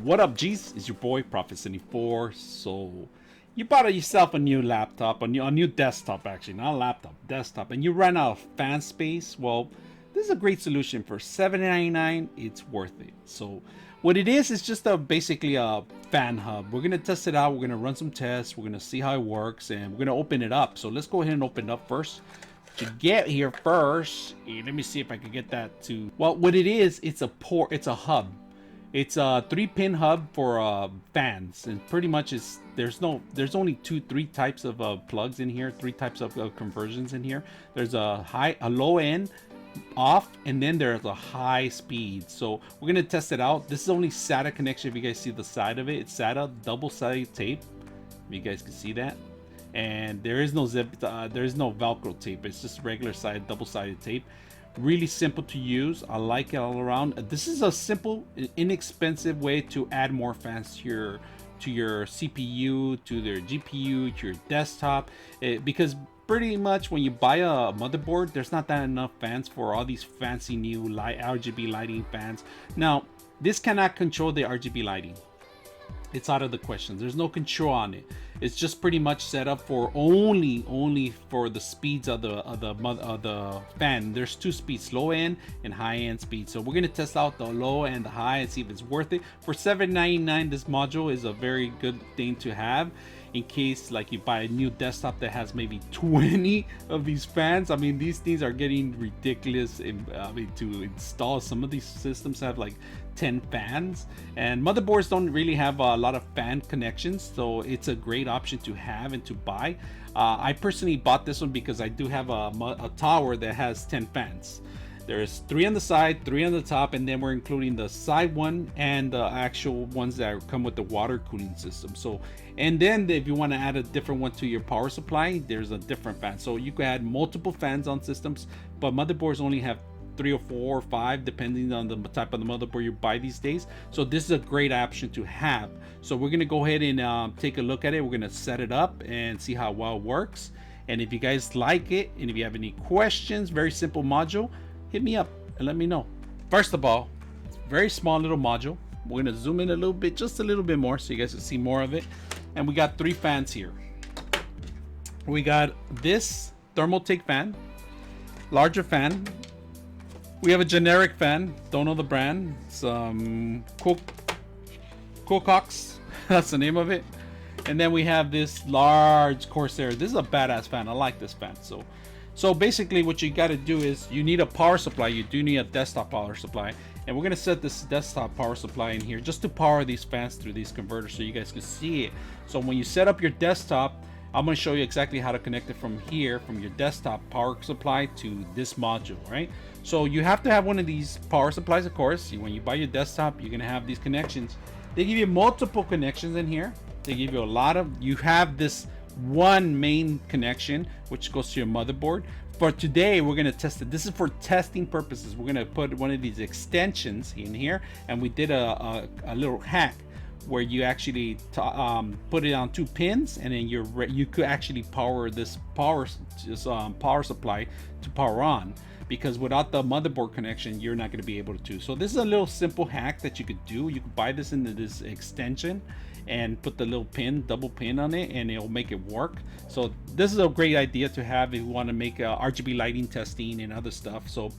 What up, G's? It's your boy Prophet74. So you bought yourself a new laptop, a new desktop, actually, not a laptop, desktop, and you ran out of fan space. Well, this is a great solution for $7.99. It's worth it. So what it is just basically a fan hub. We're gonna test it out. We're gonna run some tests. We're gonna see how it works, and we're gonna open it up. So let's go ahead and open it up first. To get here first, let me see if I can get that to. Well, what it is, it's a hub. It's a 3-pin hub for fans, and pretty much there's only three types of plugs in here, 3 types of conversions in here. There's a low end, off, and then there's a high speed. So we're gonna test it out. This is only SATA connection. If you guys see the side of it, it's SATA double-sided tape. If you guys can see that, and there is no zip, there is no Velcro tape. It's just regular double-sided tape. Really simple to use. I like it all around. This is a simple, inexpensive way to add more fans to your CPU, to their GPU, to your desktop, because pretty much when you buy a motherboard, there's not that enough fans for all these fancy new RGB lighting fans. Now, this cannot control the RGB lighting. It's out of the question. There's no control on it. It's just pretty much set up for only for the speeds of the fan. There's 2 speeds, low end and high end speed. So we're gonna test out the low and the high and see if it's worth it. For $7.99, this module is a very good thing to have in case like you buy a new desktop that has maybe 20 of these fans. I mean, these things are getting ridiculous. To install, some of these systems have like 10 fans, and motherboards don't really have a lot of fan connections, so it's a great option to have and to buy. I personally bought this one because I do have a tower that has 10 fans. There's 3 on the side, 3 on the top, and then we're including the side one and the actual ones that come with the water cooling system. So, and then if you want to add a different one to your power supply, there's a different fan. So you can add multiple fans on systems, but motherboards only have 3 or 4 or 5 depending on the type of the motherboard you buy these days. So this is a great option to have. So we're gonna go ahead and take a look at it. We're gonna set it up and see how well it works. And if you guys like it, and if you have any questions, very simple module, hit me up and let me know. First of all, very small little module. We're gonna zoom in a little bit, just a little bit more, so you guys can see more of it. And we got 3 fans here. We got this Thermaltake fan, larger fan. We have a generic fan, don't know the brand. Some Cocox, that's the name of it. And then we have this large Corsair. This is a badass fan. I like this fan. So basically what you got to do is you need a power supply. You do need a desktop power supply. And we're going to set this desktop power supply in here just to power these fans through these converters so you guys can see it. So when you set up your desktop, I'm going to show you exactly how to connect it from here, from your desktop power supply to this module, right? So you have to have one of these power supplies, of course. When you buy your desktop, you're going to have these connections. They give you multiple connections in here. They give you you have this one main connection, which goes to your motherboard. For today, we're going to test it. This is for testing purposes. We're going to put one of these extensions in here, and we did a little hack where you actually put it on 2 pins, and then you could actually power this power supply to power on, because without the motherboard connection you're not going to be able to. So this is a little simple hack that you could do. You could buy this into this extension and put the little double pin on it, and it'll make it work. So this is a great idea to have if you want to make RGB lighting testing and other stuff. So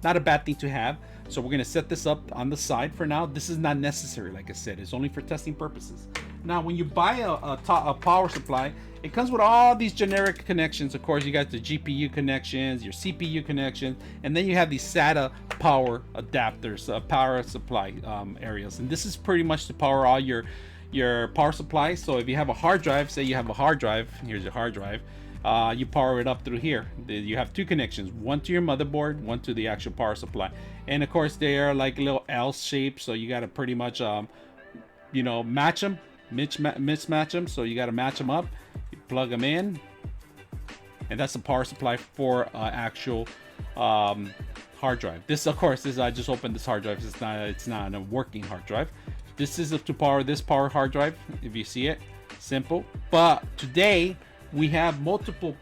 not a bad thing to have. So we're going to set this up on the side for now. This is not necessary, like I said. It's only for testing purposes. Now when you buy a power supply, it comes with all these generic connections. Of course, you got the GPU connections, your CPU connections, and then you have these SATA power adapters, power supply areas. And this is pretty much to power all your power supply. So if you have a hard drive, say you have a hard drive, here's your hard drive, you power it up through here. You have 2 connections, one to your motherboard, one to the actual power supply. And of course they are like little L shaped, so you got to pretty much match them, mismatch them. So you got to match them up. You plug them in, and that's the power supply for actual hard drive. This, of course, I just opened this hard drive. It's not a working hard drive. This is to power this hard drive. If you see it, simple. But today we have multiple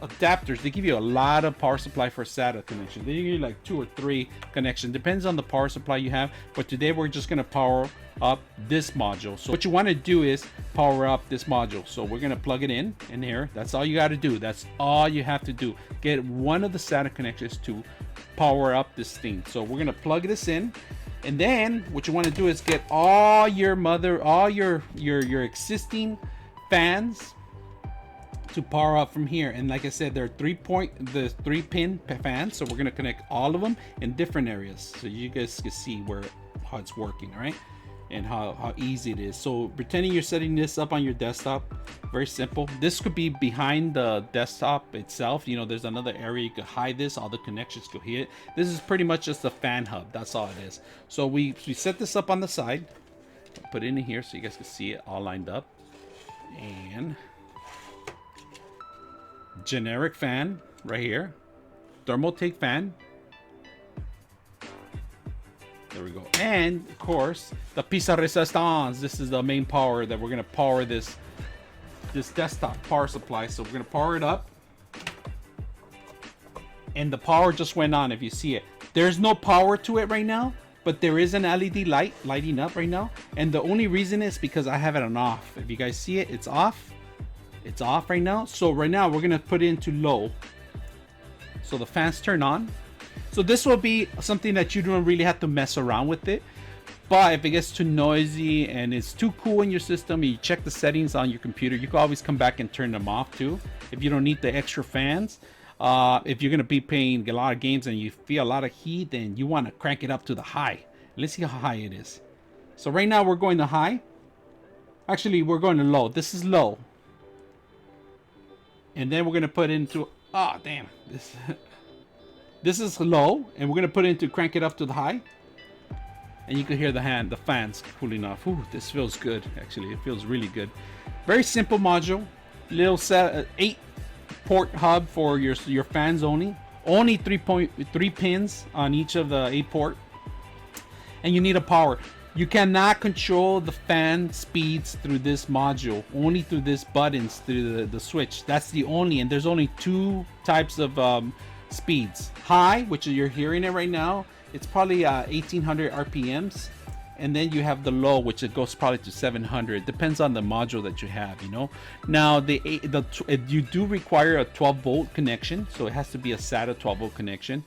adapters, they give you a lot of power supply for SATA connection. They give you like 2 or 3 connections, depends on the power supply you have. But today we're just gonna power up this module. So what you want to do is power up this module. So we're gonna plug it in here. That's all you got to do. That's all you have to do. Get one of the SATA connections to power up this thing. So we're gonna plug this in. And then what you want to do is get all your existing fans to power up from here. And like I said, they're 3-pin fans, so we're gonna connect all of them in different areas so you guys can see how it's working, all right, and how easy it is. So pretending you're setting this up on your desktop, very simple. This could be behind the desktop itself. You know, there's another area you could hide this, all the connections go here. This is pretty much just a fan hub, that's all it is. So we set this up on the side, put it in here so you guys can see it all lined up. And generic fan right here, thermal take fan, there we go. And of course the piece de resistance. This is the main power that we're going to power this desktop power supply. So we're going to power it up, and the power just went on. If you see it, there's no power to it right now, but there is an LED light lighting up right now, and the only reason is because I have it on off. If you guys see it, it's off. It's off right now. So right now we're gonna put it into low, so the fans turn on. So this will be something that you don't really have to mess around with it. But if it gets too noisy and it's too cool in your system, you check the settings on your computer. You can always come back and turn them off too if you don't need the extra fans. If you're gonna be playing a lot of games and you feel a lot of heat, then you want to crank it up to the high. Let's see how high it is. So right now we're going to high. Actually, we're going to low. This is low. And then we're gonna put into this is low, and we're gonna put into crank it up to the high, and you can hear the fans cooling off. Ooh, this feels good. Actually, it feels really good. Very simple module, little 8-port hub for your fans only 3 pins on each of the 8-port, and you need a power. You cannot control the fan speeds through this module, only through these buttons, through the switch. That's the only, and there's only 2 types of speeds. High, which you're hearing it right now, it's probably 1800 RPMs, and then you have the low, which it goes probably to 700. Depends on the module that you have, you know. Now you do require a 12-volt connection, so it has to be a SATA 12-volt connection.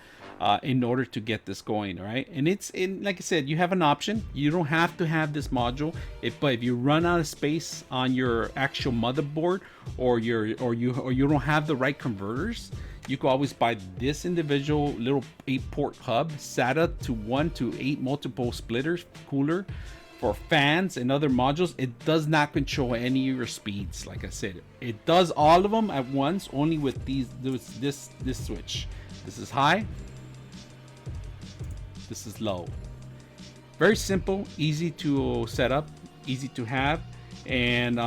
In order to get this going, all right? And like I said, you have an option. You don't have to have this module, but if you run out of space on your actual motherboard, or you don't have the right converters, you can always buy this individual little 8-port hub, SATA to 1 to 8 multiple splitters cooler for fans and other modules. It does not control any of your speeds. Like I said, it does all of them at once, only with this switch. This is high. This is low. Very simple, easy to set up, easy to have, and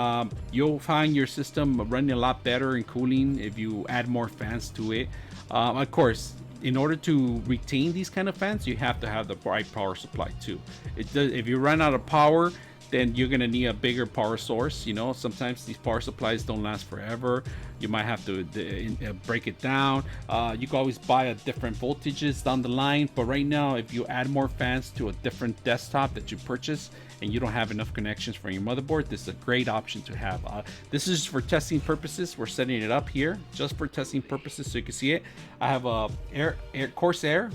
you'll find your system running a lot better in cooling if you add more fans to it. Of course, in order to retain these kind of fans, you have to have the right power supply too. If you run out of power, then you're gonna need a bigger power source. You know, sometimes these power supplies don't last forever. You might have to break it down. You can always buy at different voltages down the line, but right now, if you add more fans to a different desktop that you purchase and you don't have enough connections for your motherboard, this is a great option to have. This is for testing purposes. We're setting it up here just for testing purposes, so you can see it. I have a Corsair,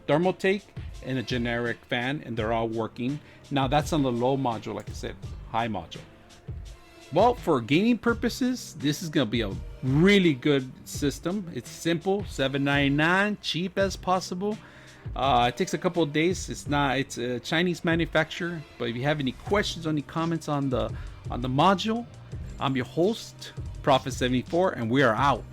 thermal take, and a generic fan, and they're all working. Now that's on the low module, like I said, high module. Well, for gaming purposes, this is gonna be a really good system. It's simple, $799, cheap as possible. It takes a couple of days. It's a Chinese manufacturer. But if you have any questions or any comments on the module, I'm your host, Prophet74, and we are out.